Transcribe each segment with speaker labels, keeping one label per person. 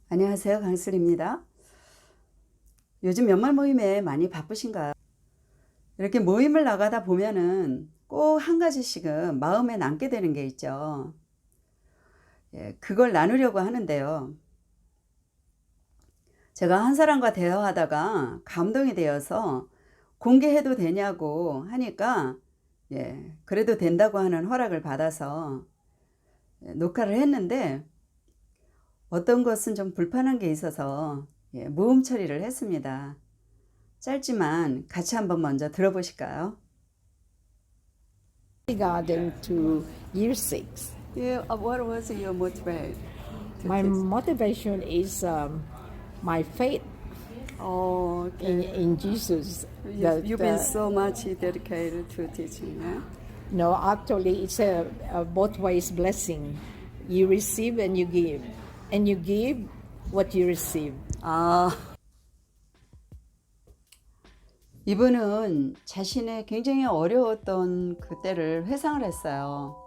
Speaker 1: 안녕하세요, 강슬입니다. 요즘 연말 모임에 많이 바쁘신가요? 이렇게 모임을 나가다 보면은 꼭 한 가지씩은 마음에 남게 되는 게 있죠. 그걸 나누려고 하는데요. 제가 한 사람과 대화하다가 감동이 되어서 공개해도 되냐고 하니까 그래도 된다고 하는 허락을 받아서 녹화를 했는데, 어떤 것은 좀 불편한 게 있어서 무음 처리를 했습니다. 짧지만 같이 한번 먼저 들어보실까요?
Speaker 2: Kindergarten to year 6.
Speaker 1: What was your motivation?
Speaker 2: My motivation is my faith
Speaker 1: Oh, okay.
Speaker 2: in Jesus.
Speaker 1: You've been so much dedicated to teaching, yeah?
Speaker 2: No, actually, it's a both ways blessing. You receive and you give what you receive.
Speaker 1: 아, 이분은 자신의 굉장히 어려웠던 그때를 회상을 했어요.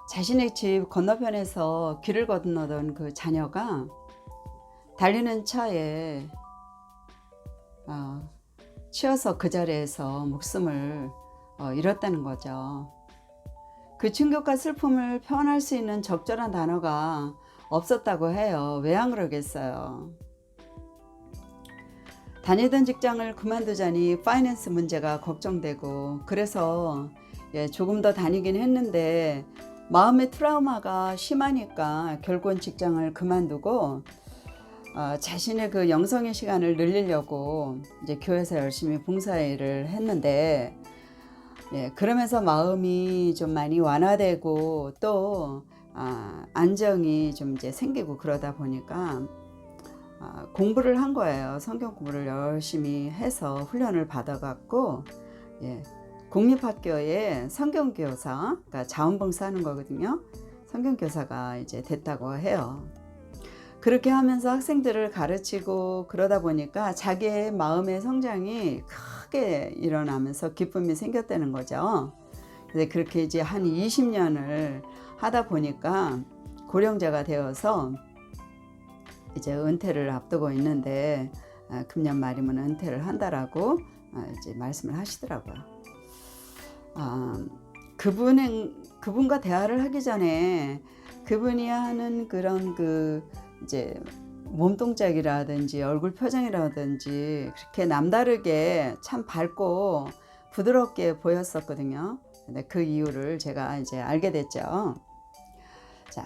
Speaker 1: 자신의 집 건너편에서 길을 건너던 그 자녀가 달리는 차에 치여서 그 자리에서 목숨을 잃었다는 거죠. 그 충격과 슬픔을 표현할 수 있는 적절한 단어가 없었다고 해요. 왜 안 그러겠어요? 다니던 직장을 그만두자니 파이낸스 문제가 걱정되고, 그래서 조금 더 다니긴 했는데 마음의 트라우마가 심하니까 결국은 직장을 그만두고 자신의 그 영성의 시간을 늘리려고 이제 교회에서 열심히 봉사일을 했는데, 그러면서 마음이 좀 많이 완화되고 또 안정이 좀 이제 생기고 그러다 보니까 공부를 한 거예요. 성경 공부를 열심히 해서 훈련을 받아갖고 공립학교에 성경교사, 그러니까 자원봉사 하는 거거든요. 성경교사가 이제 됐다고 해요. 그렇게 하면서 학생들을 가르치고 그러다 보니까 자기의 마음의 성장이 크게 일어나면서 기쁨이 생겼다는 거죠. 그래서 그렇게 이제 한 20년을 하다 보니까 고령자가 되어서 이제 은퇴를 앞두고 있는데, 금년 말이면 은퇴를 한다라고 이제 말씀을 하시더라고요. 그분과 대화를 하기 전에 그분이 하는 그런 이제 몸동작이라든지 얼굴 표정이라든지 그렇게 남다르게 참 밝고 부드럽게 보였었거든요. 근데 그 이유를 제가 이제 알게 됐죠. 자,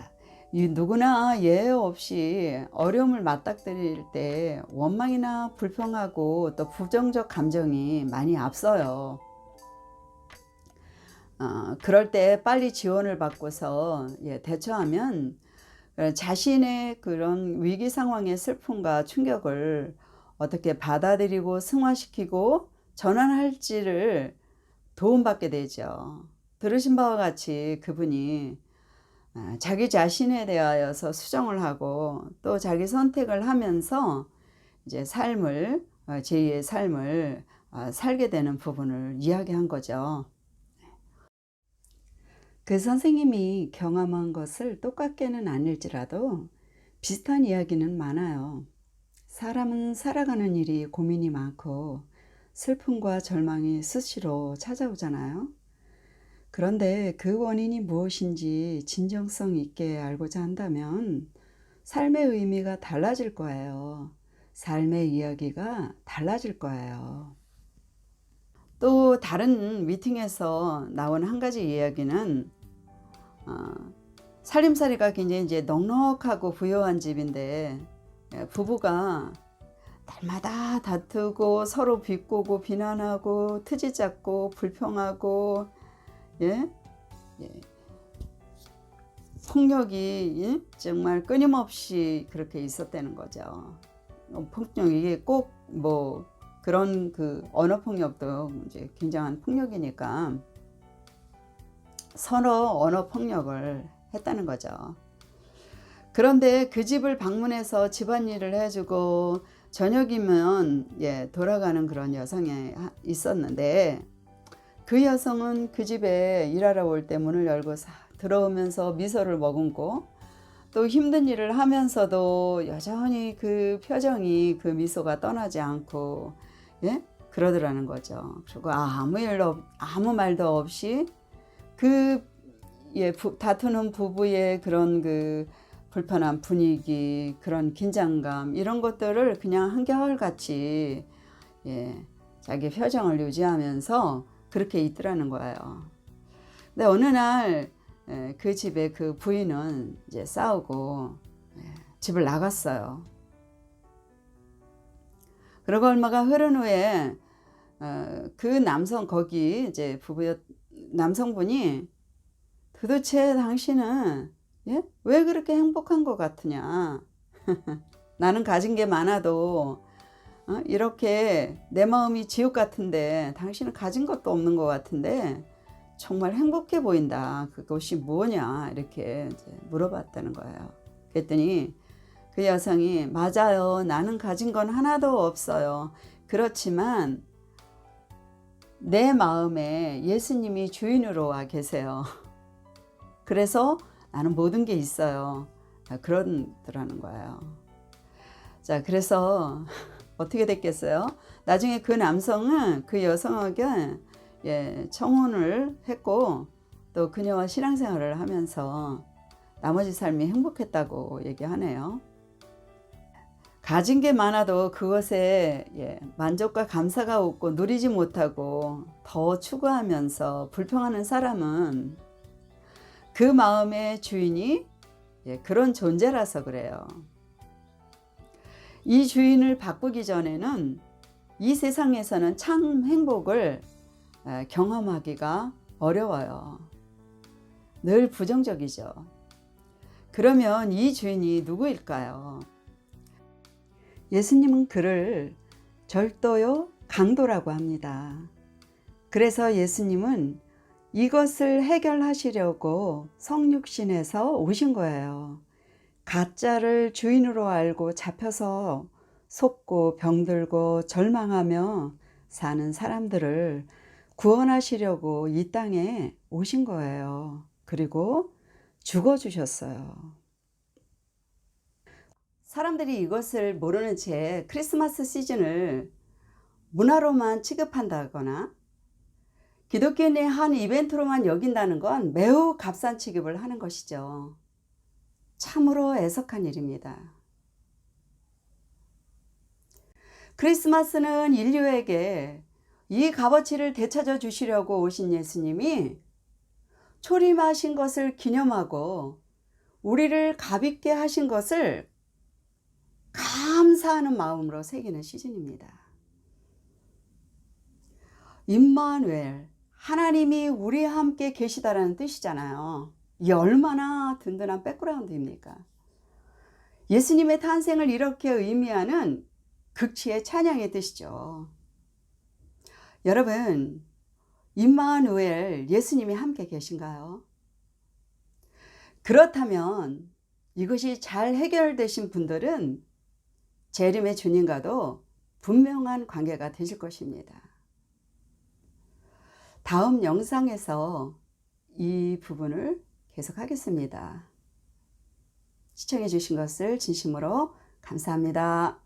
Speaker 1: 누구나 예외 없이 어려움을 맞닥뜨릴 때 원망이나 불평하고 또 부정적 감정이 많이 앞서요. 그럴 때 빨리 지원을 받고서 대처하면 자신의 그런 위기 상황의 슬픔과 충격을 어떻게 받아들이고 승화시키고 전환할지를 도움받게 되죠. 들으신 바와 같이 그분이 자기 자신에 대하여서 수정을 하고 또 자기 선택을 하면서 이제 제2의 삶을 살게 되는 부분을 이야기한 거죠. 그 선생님이 경험한 것을 똑같게는 아닐지라도 비슷한 이야기는 많아요. 사람은 살아가는 일이 고민이 많고 슬픔과 절망이 수시로 찾아오잖아요. 그런데 그 원인이 무엇인지 진정성 있게 알고자 한다면 삶의 의미가 달라질 거예요. 삶의 이야기가 달라질 거예요. 또 다른 미팅에서 나온 한 가지 이야기는 살림살이가 굉장히 이제 넉넉하고 부유한 집인데 부부가 날마다 다투고 서로 비꼬고 비난하고 트지 잡고 불평하고 폭력이 정말 끊임없이 그렇게 있었다는 거죠. 폭력이 이게 꼭 뭐 그런 언어 폭력도 이제 굉장한 폭력이니까 서로 언어 폭력을 했다는 거죠. 그런데 그 집을 방문해서 집안일을 해주고 저녁이면 돌아가는 그런 여성이 있었는데, 그 여성은 그 집에 일하러 올 때 문을 열고 들어오면서 미소를 머금고 또 힘든 일을 하면서도 여전히 그 표정이 그 미소가 떠나지 않고 예? 그러더라는 거죠. 그리고 아무 말도 없이 그 다투는 부부의 그런 그 불편한 분위기, 그런 긴장감 이런 것들을 그냥 한결같이 자기 표정을 유지하면서 그렇게 있더라는 거예요. 근데 어느 날 그 집에 그 부인은 이제 싸우고 집을 나갔어요. 그러고 얼마가 흐른 후에 그 남성 거기 이제 남성분이 도대체 당신은 왜 그렇게 행복한 것 같으냐? 나는 가진 게 많아도 이렇게 내 마음이 지옥 같은데 당신은 가진 것도 없는 것 같은데 정말 행복해 보인다. 그것이 뭐냐? 이렇게 이제 물어봤다는 거예요. 그랬더니 그 여성이 맞아요. 나는 가진 건 하나도 없어요. 그렇지만 내 마음에 예수님이 주인으로 와 계세요. 그래서 나는 모든 게 있어요. 그러더라는 거예요. 자, 그래서 어떻게 됐겠어요? 나중에 그 남성은 그 여성에게 청혼을 했고 또 그녀와 신앙생활을 하면서 나머지 삶이 행복했다고 얘기하네요. 가진 게 많아도 그것에 만족과 감사가 없고 누리지 못하고 더 추구하면서 불평하는 사람은 그 마음의 주인이 그런 존재라서 그래요. 이 주인을 바꾸기 전에는 이 세상에서는 참 행복을 경험하기가 어려워요. 늘 부정적이죠. 그러면 이 주인이 누구일까요? 예수님은 그를 절도요 강도라고 합니다. 그래서 예수님은 이것을 해결하시려고 성육신에서 오신 거예요. 가짜를 주인으로 알고 잡혀서 속고 병들고 절망하며 사는 사람들을 구원하시려고 이 땅에 오신 거예요. 그리고 죽어주셨어요. 사람들이 이것을 모르는 채 크리스마스 시즌을 문화로만 취급한다거나 기독교인의 한 이벤트로만 여긴다는 건 매우 값싼 취급을 하는 것이죠. 참으로 애석한 일입니다. 크리스마스는 인류에게 이 값어치를 되찾아 주시려고 오신 예수님이 초림하신 것을 기념하고 우리를 값있게 하신 것을 감사하는 마음으로 새기는 시즌입니다. 임마누엘, 하나님이 우리와 함께 계시다라는 뜻이잖아요. 이 얼마나 든든한 백그라운드입니까? 예수님의 탄생을 이렇게 의미하는 극치의 찬양의 뜻이죠. 여러분, 임마누엘, 예수님이 함께 계신가요? 그렇다면 이것이 잘 해결되신 분들은 재림의 주님과도 분명한 관계가 되실 것입니다. 다음 영상에서 이 부분을 계속하겠습니다. 시청해 주신 것을 진심으로 감사합니다.